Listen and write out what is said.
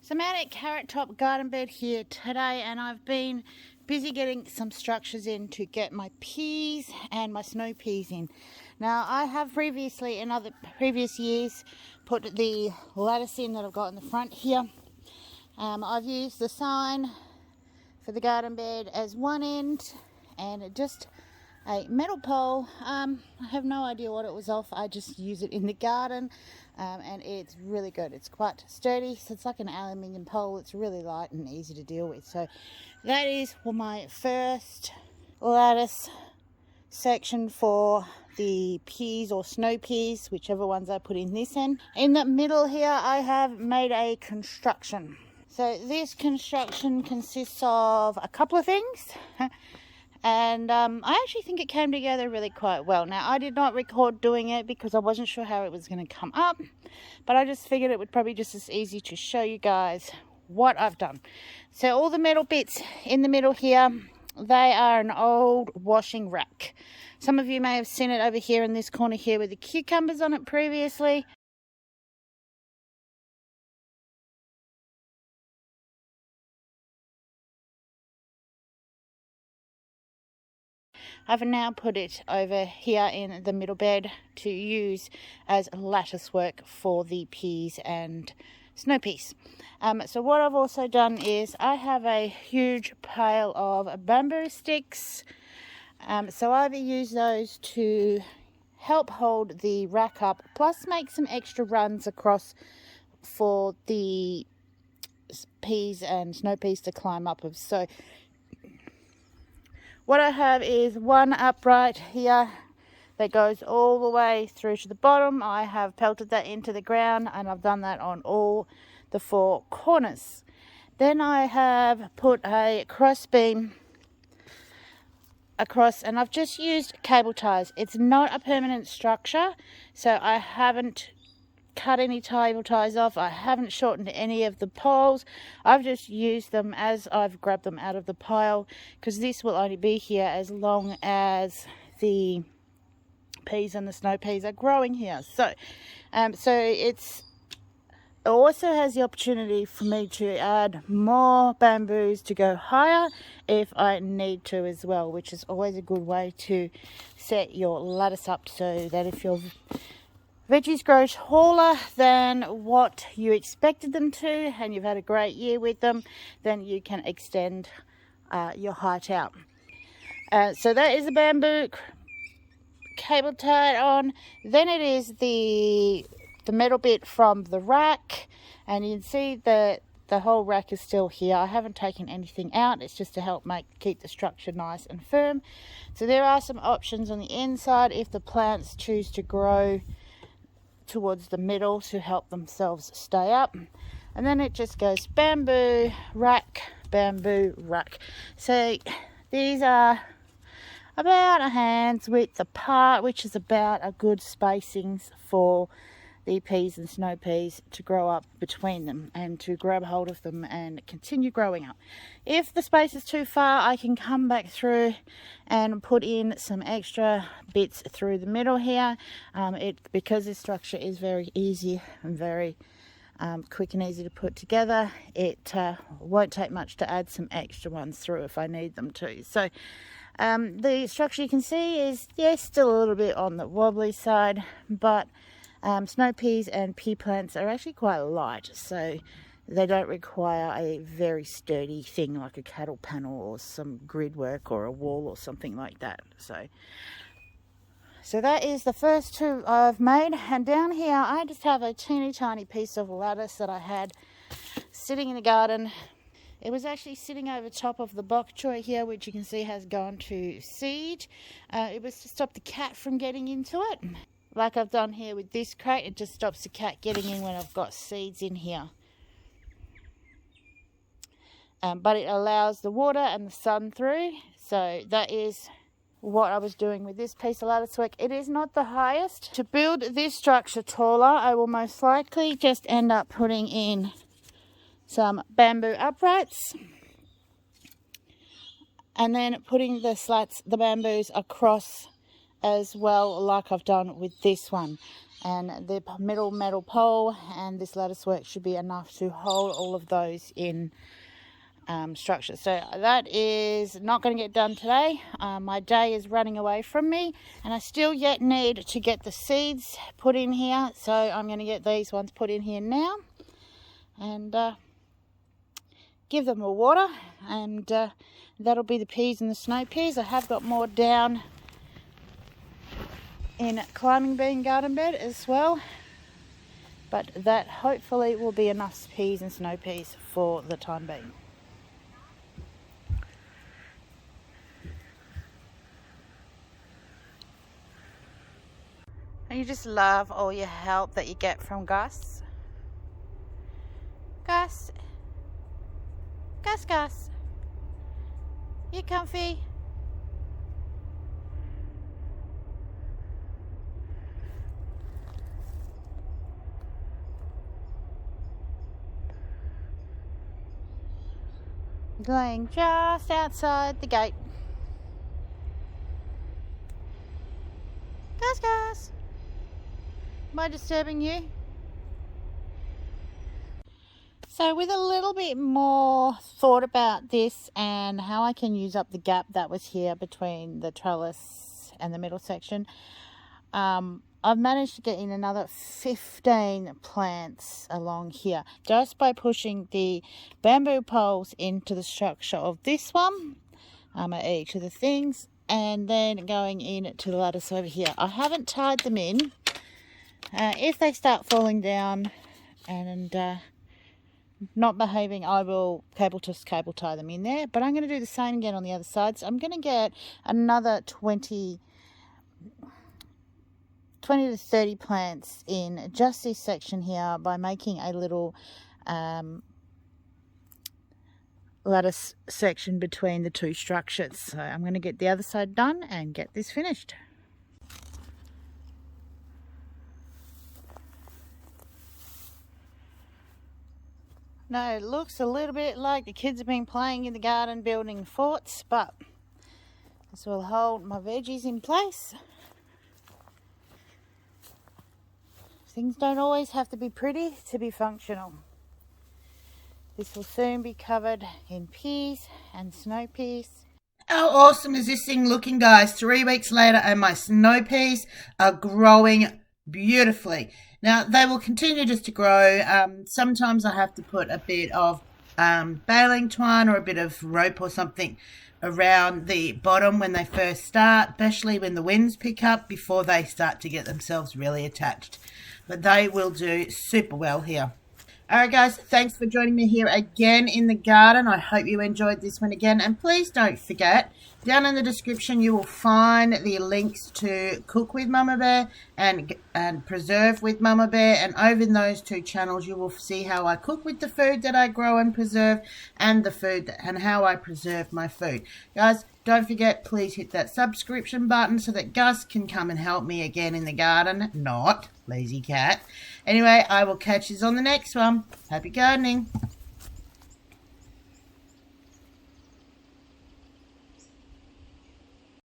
So I'm out at Carrot Top Garden Bed here today, and I've been busy getting some structures in to get my peas and my snow peas in. Now I have previously, in other previous years, put the lattice in that I've got in the front here. I've used the sign for the garden bed as one end and just a metal pole. I have no idea what it was off. I just use it in the garden, and it's really good. It's quite sturdy, so it's like an aluminium pole. It's really light and easy to deal with. So that is my first lattice section for the peas or snow peas, whichever ones I put in this end. In the middle here I have made a construction. So this construction consists of a couple of things. And I actually think it came together really quite well. Now, I did not record doing it because I wasn't sure how it was going to come up. But I just figured it would probably just as easy to show you guys what I've done. So all the metal bits in the middle here, they are an old washing rack. Some of you may have seen it over here in this corner here with the cucumbers on it previously. I've now put it over here in the middle bed to use as lattice work for the peas and snow peas. So what I've also done is I have a huge pile of bamboo sticks. So I've used those to help hold the rack up, plus make some extra runs across for the peas and snow peas to climb up of. So what I have is one upright here that goes all the way through to the bottom. I have pelted that into the ground, and I've done that on all the four corners. Then I have put a cross beam across, and I've just used cable ties. It's not a permanent structure, so I haven't cut any cable ties off. I haven't shortened any of the poles. I've just used them as I've grabbed them out of the pile, because this will only be here as long as the peas and the snow peas are growing here. So it also has the opportunity for me to add more bamboos to go higher if I need to as well, which is always a good way to set your lattice up, so that if your veggies grow taller than what you expected them to, and you've had a great year with them, then you can extend your height out. So that is the bamboo cable tied on. Then it is the metal bit from the rack, and you can see that the whole rack is still here. I haven't taken anything out. It's just to help keep the structure nice and firm. So there are some options on the inside if the plants choose to grow towards the middle to help themselves stay up. And then it just goes bamboo rack, bamboo rack. So these are about a hand's width apart, which is about a good spacings for the peas and snow peas to grow up between them and to grab hold of them and continue growing up. If the space is too far, I can come back through and put in some extra bits through the middle here. Because this structure is very easy and very quick and easy to put together, it won't take much to add some extra ones through if I need them to. So the structure, you can see, is still a little bit on the wobbly side, but snow peas and pea plants are actually quite light, so they don't require a very sturdy thing like a cattle panel or some grid work or a wall or something like that. So that is the first two I've made. And down here I just have a teeny tiny piece of lattice that I had sitting in the garden. It was actually sitting over top of the bok choy here, which you can see has gone to seed. It was to stop the cat from getting into it. Like I've done here with this crate, it just stops the cat getting in when I've got seeds in here. But it allows the water and the sun through. So that is what I was doing with this piece of lattice work. It is not the highest. To build this structure taller, I will most likely just end up putting in some bamboo uprights and then putting the slats, the bamboos, across as well, like I've done with this one. and the middle metal pole and this lattice work should be enough to hold all of those in structure. So that is not going to get done today. My day is running away from me, and I still yet need to get the seeds put in here, so I'm going to get these ones put in here now and give them a water, and that'll be the peas and the snow peas. I have got more down in climbing bean garden bed as well, but that hopefully will be enough peas and snow peas for the time being. And you just love all your help that you get from Gus. Gus, you comfy? Laying just outside the gate. Gus, am I disturbing you? So with a little bit more thought about this and how I can use up the gap that was here between the trellis and the middle section, I've managed to get in another 15 plants along here just by pushing the bamboo poles into the structure of this one at each of the things, and then going in to the lattice over here. I haven't tied them in. If they start falling down and not behaving, I will cable tie them in there, but I'm going to do the same again on the other side. So I'm going to get another 20 to 30 plants in just this section here by making a little lattice section between the two structures. So I'm going to get the other side done and get this finished. Now it looks a little bit like the kids have been playing in the garden building forts, but this will hold my veggies in place. Things don't always have to be pretty to be functional. This will soon be covered in peas and snow peas. How awesome is this thing looking, guys? 3 weeks later and my snow peas are growing beautifully. Now they will continue just to grow. Sometimes I have to put a bit of baling twine or a bit of rope or something around the bottom when they first start, especially when the winds pick up, before they start to get themselves really attached. But they will do super well here. Alright guys, thanks for joining me here again in the garden. I hope you enjoyed this one again. And please don't forget, down in the description you will find the links to Cook with Mumma Bear and Preserve with Mumma Bear. And over in those two channels you will see how I cook with the food that I grow and preserve, and the food and how I preserve my food. Guys, don't forget, please hit that subscription button so that Gus can come and help me again in the garden. Not lazy cat. Anyway, I will catch you on the next one. Happy gardening.